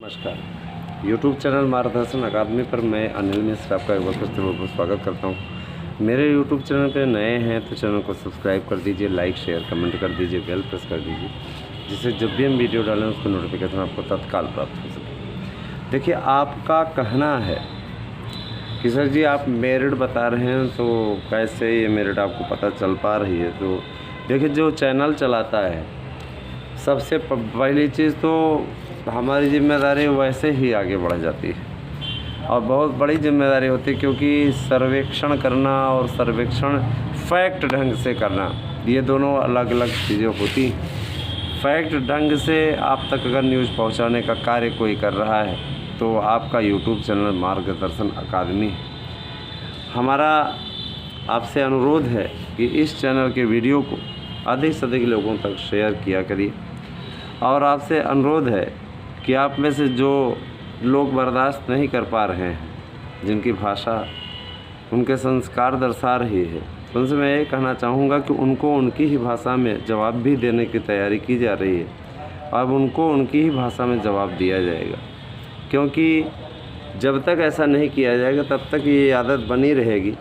नमस्कार। YouTube channel मार्गदर्शन अकादमी पर मैं अनिल मिश्र आपका एक बार फिर से बहुत स्वागत करता हूँ। मेरे YouTube चैनल पे नए हैं तो चैनल को सब्सक्राइब कर दीजिए, लाइक शेयर कमेंट कर दीजिए, बेल प्रेस कर दीजिए, जिससे जब भी हम वीडियो डालें उसको नोटिफिकेशन आपको तत्काल प्राप्त हो सके। देखिए, आपका कहना है कि सर जी आप मेरिट बता रहे हैं तो कैसे ये मेरिट आपको पता चल पा रही है। तो देखिए, जो चैनल चलाता है सबसे पहली चीज़ तो हमारी जिम्मेदारी वैसे ही आगे बढ़ जाती है और बहुत बड़ी जिम्मेदारी होती है, क्योंकि सर्वेक्षण करना और सर्वेक्षण फैक्ट ढंग से करना ये दोनों अलग अलग चीज़ें होती हैं। फैक्ट ढंग से आप तक अगर न्यूज़ पहुंचाने का कार्य कोई कर रहा है तो आपका यूट्यूब चैनल मार्गदर्शन अकादमी है। हमारा आपसे अनुरोध है कि इस चैनल के वीडियो को अधिक से अधिक लोगों तक शेयर किया करिए और आपसे अनुरोध है कि आप में से जो लोग बर्दाश्त नहीं कर पा रहे हैं, जिनकी भाषा उनके संस्कार दर्शा रही है, तो उनसे मैं ये कहना चाहूँगा कि उनको उनकी ही भाषा में जवाब भी देने की तैयारी की जा रही है। अब उनको उनकी ही भाषा में जवाब दिया जाएगा, क्योंकि जब तक ऐसा नहीं किया जाएगा तब तक ये आदत बनी रहेगी।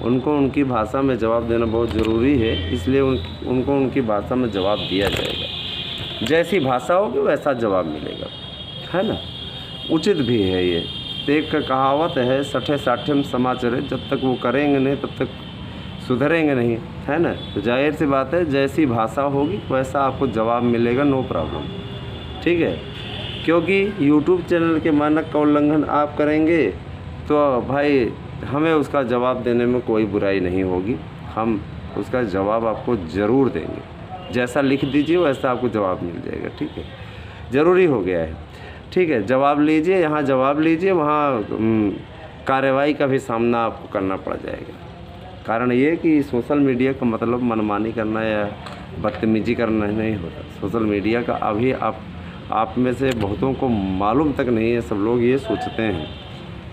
उनको उनकी भाषा में जवाब देना बहुत ज़रूरी है, इसलिए उनको उनकी भाषा में जवाब दिया जाएगा। जैसी भाषा होगी वैसा जवाब मिलेगा, है ना। उचित भी है ये। एक कहावत है, सठे साठे समाचरे, जब तक वो करेंगे नहीं तब तक सुधरेंगे नहीं, है ना। तो जाहिर सी बात है, जैसी भाषा होगी वैसा आपको जवाब मिलेगा, नो प्रॉब्लम, ठीक है। क्योंकि YouTube चैनल के मानक का उल्लंघन आप करेंगे तो भाई हमें उसका जवाब देने में कोई बुराई नहीं होगी, हम उसका जवाब आपको ज़रूर देंगे। जैसा लिख दीजिए वैसा आपको जवाब मिल जाएगा, ठीक है। ज़रूरी हो गया है, ठीक है। जवाब लीजिए, यहाँ जवाब लीजिए, वहाँ कार्रवाई का भी सामना आपको करना पड़ जाएगा। कारण ये कि सोशल मीडिया का मतलब मनमानी करना या बदतमीजी करना नहीं होता। सोशल मीडिया का अभी आप में से बहुतों को मालूम तक नहीं है। सब लोग ये सोचते हैं,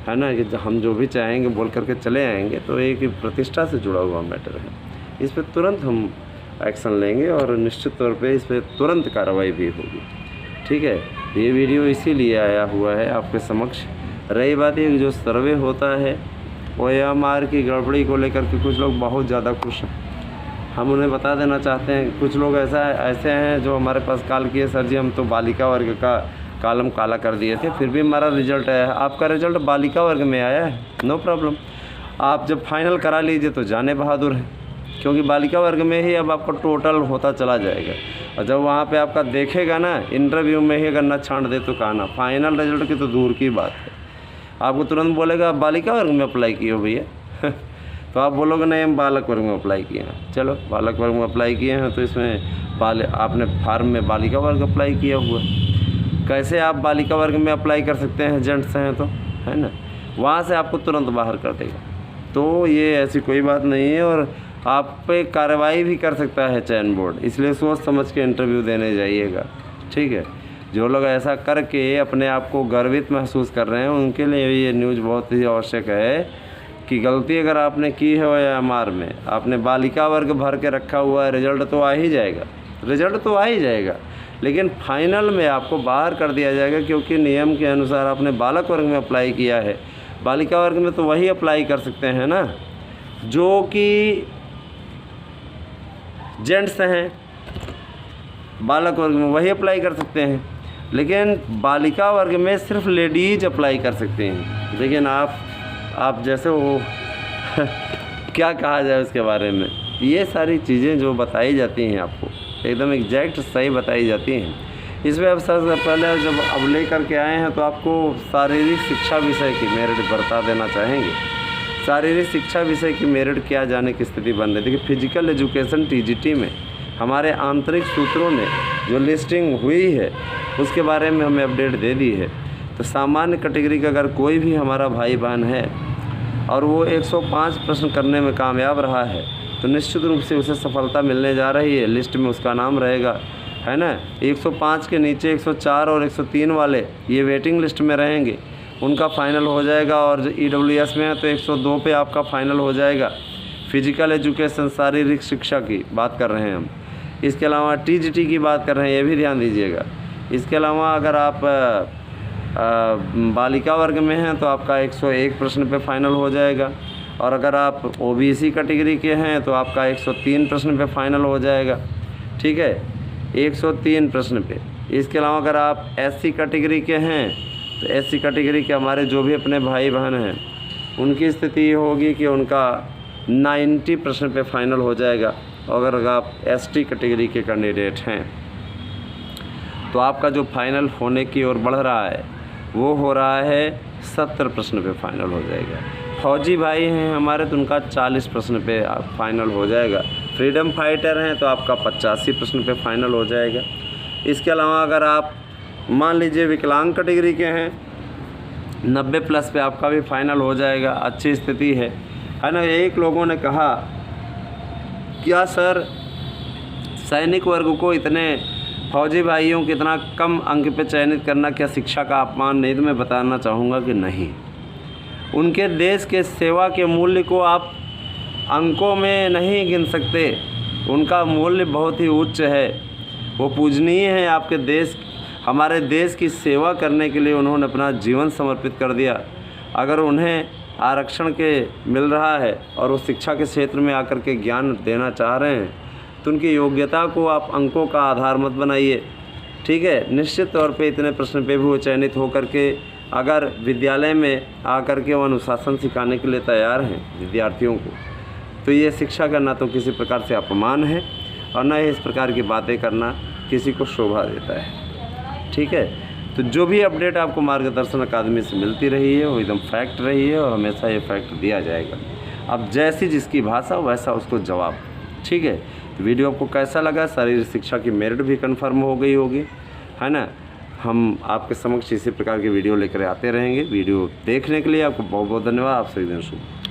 है ना, कि हम जो भी चाहेंगे बोल करके चले आएंगे, तो एक प्रतिष्ठा से जुड़ा हुआ मैटर है। इस पर तुरंत हम एक्शन लेंगे और निश्चित तौर पे इस पर तुरंत कार्रवाई भी होगी, ठीक है। ये वीडियो इसीलिए आया हुआ है आपके समक्ष। रही बात ये, जो सर्वे होता है OMR की गड़बड़ी को लेकर के कुछ लोग बहुत ज़्यादा खुश हैं। हम उन्हें बता देना चाहते हैं, कुछ लोग ऐसे हैं जो हमारे पास कॉल किए, सर जी हम तो बालिका वर्ग का कॉलम काला कर दिए थे, फिर भी हमारा रिजल्ट आया है। आपका रिजल्ट बालिका वर्ग में आया है, नो प्रॉब्लम। आप जब फाइनल करा लीजिए तो जाने बहादुर हैं, क्योंकि बालिका वर्ग में ही अब आपका टोटल होता चला जाएगा। और जब वहाँ पे आपका देखेगा ना, इंटरव्यू में ही अगर न छांट दे तो कहना, फाइनल रिजल्ट की तो दूर की बात है। आपको तुरंत बोलेगा आप बालिका वर्ग में अप्लाई किए हो भैया तो आप बोलोगे नहीं हम बालक वर्ग में अप्लाई किए हैं। चलो, बालक वर्ग में अप्लाई किए हैं तो इसमें आपने फार्म में बालिका वर्ग अप्लाई किया हुआ, कैसे आप बालिका वर्ग में अप्लाई कर सकते हैं, जेंट्स हैं तो, है ना। वहाँ से आपको तुरंत बाहर कर देगा। तो ये ऐसी कोई बात नहीं है और आप पे कार्रवाई भी कर सकता है चयन बोर्ड, इसलिए सोच समझ के इंटरव्यू देने जाइएगा, ठीक है। जो लोग ऐसा करके अपने आप को गर्वित महसूस कर रहे हैं उनके लिए ये न्यूज़ बहुत ही आवश्यक है कि गलती अगर आपने की है OMR में, आपने बालिका वर्ग भर के रखा हुआ है, रिजल्ट तो आ ही जाएगा, रिजल्ट तो आ ही जाएगा, लेकिन फाइनल में आपको बाहर कर दिया जाएगा, क्योंकि नियम के अनुसार आपने बालक वर्ग में अप्लाई किया है। बालिका वर्ग में तो वही अप्लाई कर सकते हैं ना जो कि जेंट्स हैं, बालक वर्ग में वही अप्लाई कर सकते हैं, लेकिन बालिका वर्ग में सिर्फ लेडीज अप्लाई कर सकते हैं। लेकिन आप जैसे वो क्या कहा जाए उसके बारे में, ये सारी चीज़ें जो बताई जाती हैं आपको एकदम एग्जैक्ट सही बताई जाती हैं। इसमें अब सबसे पहले जब अब ले करके आए हैं तो आपको शारीरिक शिक्षा विषय की मेरिट बता देना चाहेंगे। शारीरिक शिक्षा विषय की मेरिट क्या जाने की स्थिति बन रही। देखिए, फिजिकल एजुकेशन TGT में हमारे आंतरिक सूत्रों ने जो लिस्टिंग हुई है उसके बारे में हमें अपडेट दे दी है। तो सामान्य कैटेगरी का अगर कोई भी हमारा भाई बहन है और वो 105 प्रश्न करने में कामयाब रहा है तो निश्चित रूप से उसे सफलता मिलने जा रही है। लिस्ट में उसका नाम रहेगा, है ना। 105 के नीचे 104 और 103 वाले ये वेटिंग लिस्ट में रहेंगे, उनका फाइनल हो जाएगा। और जो EWS में है तो 102 पे आपका फाइनल हो जाएगा। फिजिकल एजुकेशन शारीरिक शिक्षा की बात कर रहे हैं हम। इसके अलावा TGT की बात कर रहे हैं, ये भी ध्यान दीजिएगा। इसके अलावा अगर आप बालिका वर्ग में हैं तो आपका 101 प्रश्न पे फाइनल हो जाएगा, और अगर आप ओबीसी कैटेगरी के हैं तो आपका 103 प्रश्न पे फाइनल हो जाएगा। ठीक है, 103 प्रश्न पे। इसके अलावा अगर आप एससी कैटेगरी के हैं तो एससी कैटेगरी के हमारे जो भी अपने भाई बहन हैं उनकी स्थिति ये होगी कि उनका 90 प्रश्न पे फाइनल हो जाएगा। और अगर आप एसटी कैटेगरी के कैंडिडेट हैं तो आपका जो फाइनल होने की ओर बढ़ रहा है वो हो रहा है 70 प्रश्न पे फाइनल हो जाएगा। फौजी भाई हैं हमारे तो उनका 40 प्रश्न पे फाइनल हो जाएगा। फ्रीडम फाइटर हैं तो आपका 85 प्रश्न पे फाइनल हो जाएगा। इसके अलावा अगर आप मान लीजिए विकलांग कैटेगरी के हैं 90 प्लस पे आपका भी फाइनल हो जाएगा। अच्छी स्थिति है ना। एक लोगों ने कहा क्या सर सैनिक वर्ग को इतने फौजी भाइयों को इतना कम अंक पे चयनित करना क्या शिक्षा का अपमान नहीं? तो मैं बताना चाहूँगा कि नहीं। उनके देश के सेवा के मूल्य को आप अंकों में नहीं गिन सकते। उनका मूल्य बहुत ही उच्च है, वो पूजनीय है। आपके देश, हमारे देश की सेवा करने के लिए उन्होंने अपना जीवन समर्पित कर दिया। अगर उन्हें आरक्षण के मिल रहा है और वो शिक्षा के क्षेत्र में आकर के ज्ञान देना चाह रहे हैं तो उनकी योग्यता को आप अंकों का आधार मत बनाइए। ठीक है, निश्चित तौर पे इतने प्रश्न पे भी वो चयनित हो करके अगर विद्यालय में आकर के वो अनुशासन सिखाने के लिए तैयार हैं विद्यार्थियों को, तो ये शिक्षा का ना तो किसी प्रकार से अपमान है और ना ही इस प्रकार की बातें करना किसी को शोभा देता है। ठीक है, तो जो भी अपडेट आपको मार्गदर्शन अकादमी से मिलती रही है वो एकदम फैक्ट रही है और हमेशा ये फैक्ट दिया जाएगा। अब जैसी जिसकी भाषा वैसा उसको जवाब। ठीक है, तो वीडियो आपको कैसा लगा? शारीरिक शिक्षा की मेरिट भी कंफर्म हो गई होगी, है ना। हम आपके समक्ष इसी प्रकार की वीडियो लेकर आते रहेंगे। वीडियो देखने के लिए आपको बहुत बहुत धन्यवाद। आप सभी दिन शुभ।